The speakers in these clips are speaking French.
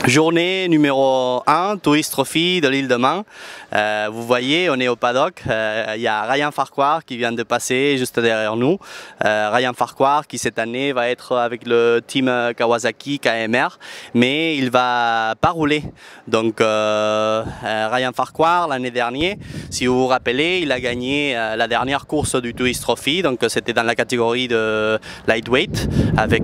Journée numéro 1, Tourist Trophy de l'île de Man. Vous voyez, on est au paddock. Il y a Ryan Farquhar qui vient de passer juste derrière nous. Ryan Farquhar qui cette année va être avec le team Kawasaki KMR, mais il va pas rouler. Donc Ryan Farquhar l'année dernière, si vous vous rappelez, il a gagné la dernière course du Tourist Trophy. Donc c'était dans la catégorie de lightweight avec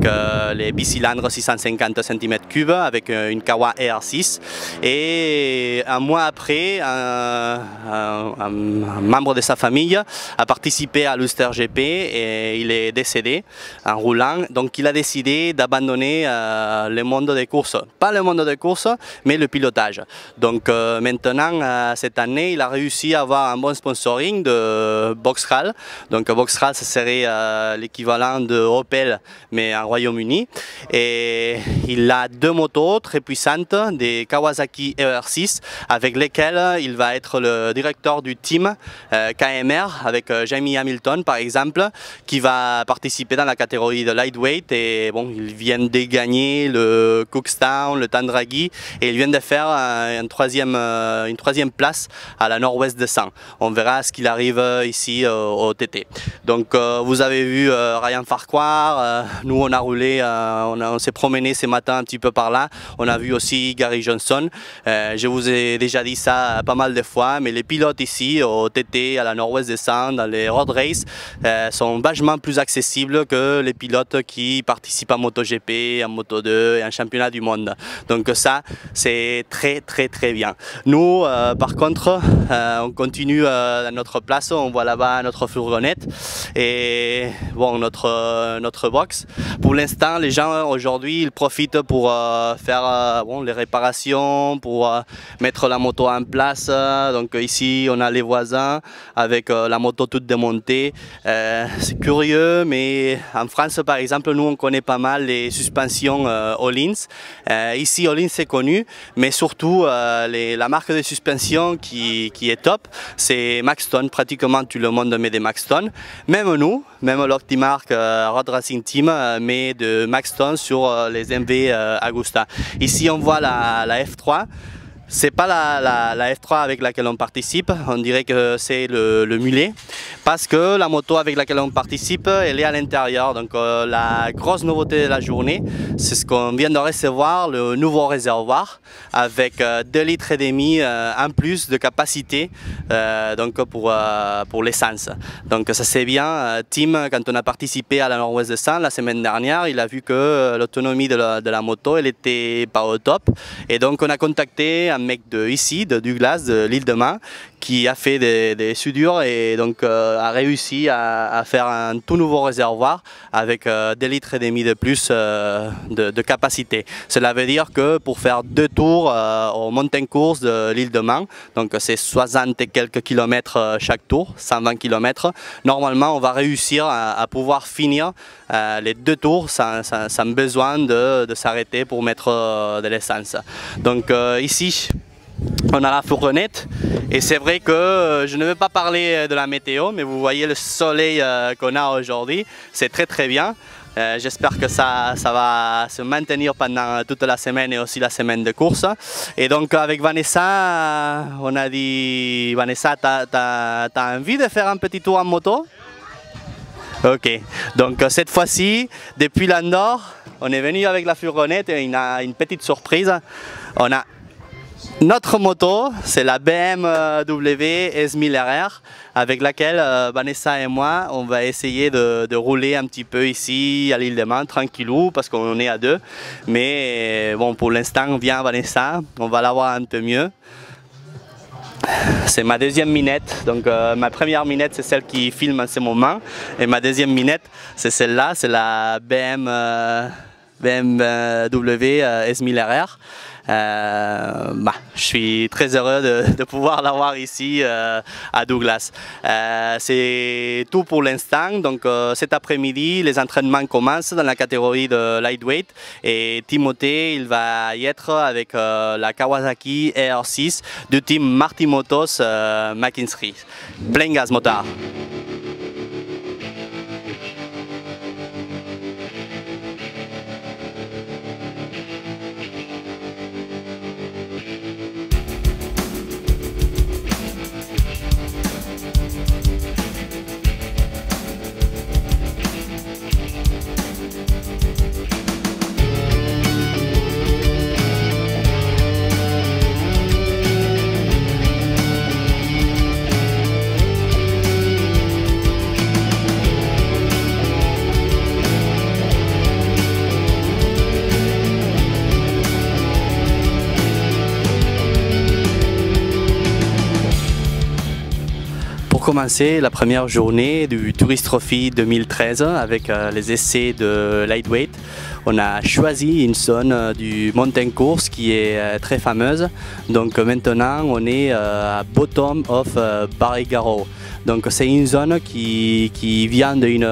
les bicylindres 650 cm3 avec une Kawa ER6, et un mois après un membre de sa famille a participé à l'Ulster GP et il est décédé en roulant. Donc il a décidé d'abandonner le monde des courses, pas le monde des courses mais le pilotage. Donc maintenant cette année il a réussi à avoir un bon sponsoring de Boxral. Donc Boxral ce serait l'équivalent de Opel mais en Royaume-Uni, et il a deux motos très puissantes, des Kawasaki ER6 avec lesquelles il va être le directeur du team KMR avec Jamie Hamilton par exemple, qui va participer dans la catégorie de lightweight. Et bon, ils viennent de gagner le Cookstown, le Tandragee, et ils viennent de faire une troisième place à la nord-ouest de 100. On verra ce qu'il arrive ici au TT. Donc vous avez vu Ryan Farquhar, nous on a roulé, on s'est promené ce matin un petit peu par là. On a vu aussi Gary Johnson. Je vous ai déjà dit ça pas mal de fois, mais les pilotes ici au TT, à la nord-ouest des 100, dans les road races, sont vachement plus accessibles que les pilotes qui participent à MotoGP, en Moto2 et en championnat du monde. Donc ça, c'est très bien. Nous, par contre, on continue dans notre place. On voit là-bas notre fourgonnette et bon, notre box. Pour l'instant, les gens aujourd'hui, ils profitent pour faire les réparations, pour mettre la moto en place. Donc ici on a les voisins avec la moto toute démontée. C'est curieux, mais en France par exemple, nous on connaît pas mal les suspensions Öhlins. Ici Öhlins c'est connu, mais surtout la marque de suspension qui est top, c'est Maxton. Pratiquement tout le monde met des Maxton. Même nous, même l'Optimark Road Racing Team met de Maxton sur les MV Agusta. Ici on voit la F3. C'est pas la F3 avec laquelle on participe, on dirait que c'est le mulet, parce que la moto avec laquelle on participe, elle est à l'intérieur. Donc la grosse nouveauté de la journée, c'est ce qu'on vient de recevoir, le nouveau réservoir avec 2,5 litres en plus de capacité donc pour l'essence. Donc ça c'est bien. Tim, quand on a participé à la Nord-Ouest de 100 la semaine dernière, il a vu que l'autonomie de la moto, elle était pas au top, et donc on a contacté un mec de Douglas, de l'île de Man, qui a fait des soudures et donc a réussi à faire un tout nouveau réservoir avec 2,5 litres de plus de capacité. Cela veut dire que pour faire 2 tours au mountain course de l'île de Man, donc c'est 60 et quelques kilomètres chaque tour, 120 km, normalement on va réussir à pouvoir finir les 2 tours sans besoin de s'arrêter pour mettre de l'essence. Donc ici on a la fourgonnette, et c'est vrai que je ne vais pas parler de la météo, mais vous voyez le soleil qu'on a aujourd'hui, c'est très bien. J'espère que ça va se maintenir pendant toute la semaine et aussi la semaine de course. Et donc avec Vanessa, on a dit, Vanessa, t'as envie de faire un petit tour en moto? Ok, donc cette fois-ci, depuis l'Andorre, on est venu avec la fourgonnette et on a une petite surprise. On a notre moto, c'est la BMW S1000RR avec laquelle Vanessa et moi on va essayer de rouler un petit peu ici à l'île de Man, tranquillou, parce qu'on est à 2. Mais bon, pour l'instant, viens Vanessa, on va la voir un peu mieux. C'est ma deuxième minette, donc ma première minette c'est celle qui filme en ce moment, et ma deuxième minette c'est celle-là, c'est la BMW S1000RR. Je suis très heureux de pouvoir l'avoir ici à Douglas. C'est tout pour l'instant. Donc cet après-midi, les entraînements commencent dans la catégorie de lightweight, et Timothée il va y être avec la Kawasaki ER6 du team Marty Motos McKinstry. Plein gaz motard. commencer la première journée du Tourist Trophy 2013 avec les essais de lightweight, on a choisi une zone du mountain course qui est très fameuse. Donc maintenant on est à bottom of Barrigaro. Donc c'est une zone qui vient d'une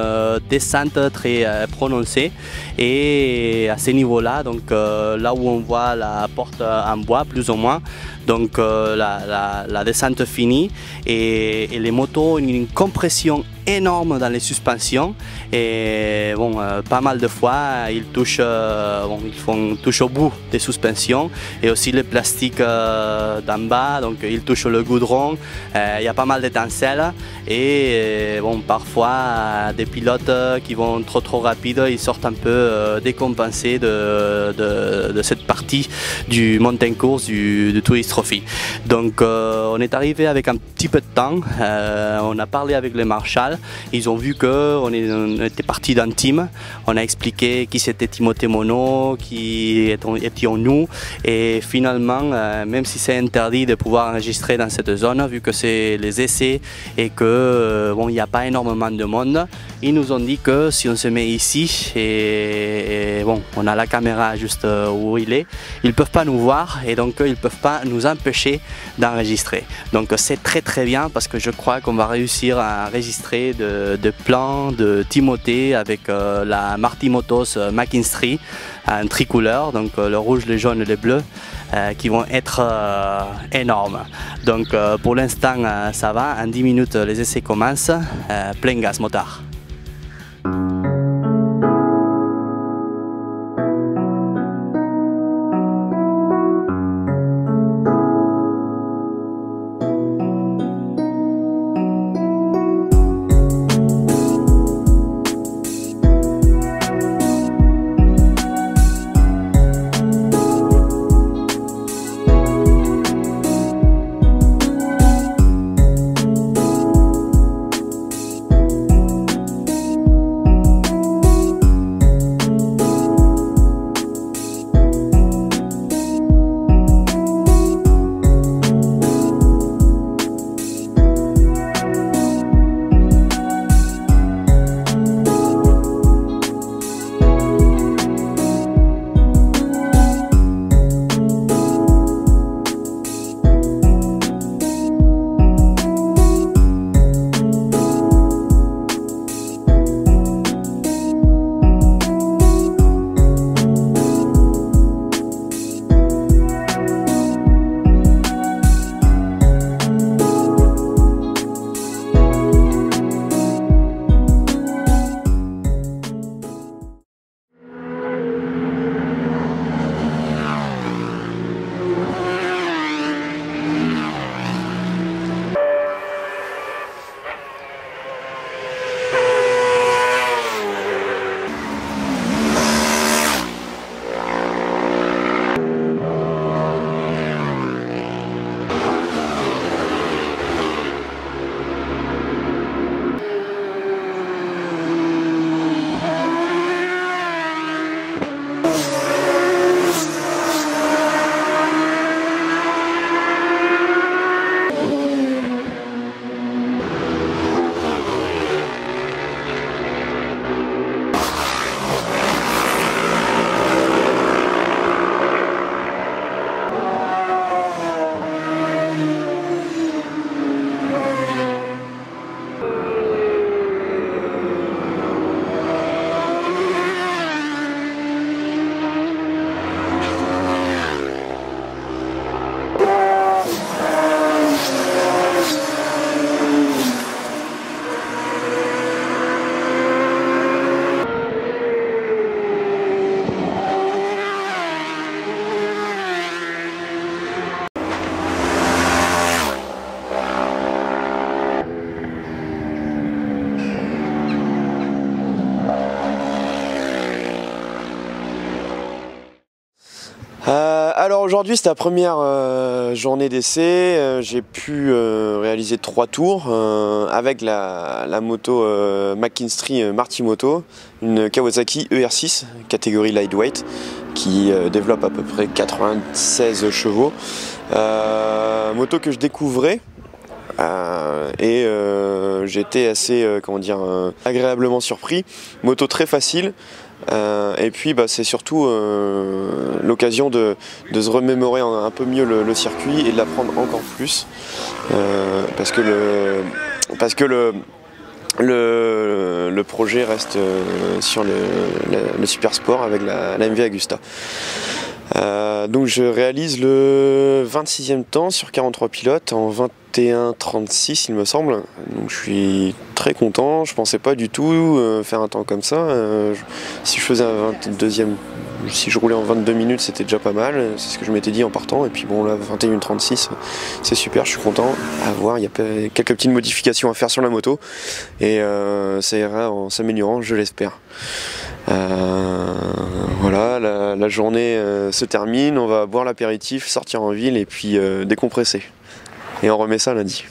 descente très prononcée, et à ce niveau-là, donc là où on voit la porte en bois plus ou moins, donc la descente finie, et les motos ont une compression énorme dans les suspensions, et bon, pas mal de fois ils touchent au bout des suspensions, et aussi le plastique d'en bas, donc ils touchent le goudron. Il y a pas mal d'étincelles, et bon, parfois des pilotes qui vont trop rapides, ils sortent un peu décompensés de cette partie du mountain course du Tourist Trophy. Donc on est arrivé avec un petit peu de temps, on a parlé avec les marshals, ils ont vu qu'on était parti d'un team, on a expliqué qui c'était Timothée Monod, qui étions-nous, et finalement, même si c'est interdit de pouvoir enregistrer dans cette zone, vu que c'est les essais et que bon, il n'y a pas énormément de monde, ils nous ont dit que si on se met ici, et bon, on a la caméra juste où il est, ils ne peuvent pas nous voir, et donc ils ne peuvent pas nous empêcher d'enregistrer. Donc c'est très bien, parce que je crois qu'on va réussir à enregistrer de plans de Timothée avec la Marti Motos McKinstry en tricouleur, donc le rouge, le jaune et le bleu, qui vont être énormes. Donc pour l'instant ça va, en 10 minutes les essais commencent, plein gaz motard. Alors aujourd'hui c'est la première journée d'essai, j'ai pu réaliser 3 tours avec la moto McKinstry Marti Moto, une Kawasaki ER6 catégorie lightweight qui développe à peu près 96 chevaux, moto que je découvrais et j'ai été assez agréablement surpris. Moto très facile. Et puis c'est surtout l'occasion de se remémorer un peu mieux le circuit et de l'apprendre encore plus parce que le projet reste sur le super sport avec la MV Agusta. Donc je réalise le 26e temps sur 43 pilotes en 21:36 il me semble. Donc je suis très content, je pensais pas du tout faire un temps comme ça. Si je faisais un 22e, si je roulais en 22 minutes c'était déjà pas mal, c'est ce que je m'étais dit en partant. Et puis bon là 21:36 c'est super, je suis content. À voir, il y a quelques petites modifications à faire sur la moto et ça ira en s'améliorant, je l'espère. Voilà, la journée se termine, on va boire l'apéritif, sortir en ville et puis décompresser. Et on remet ça lundi.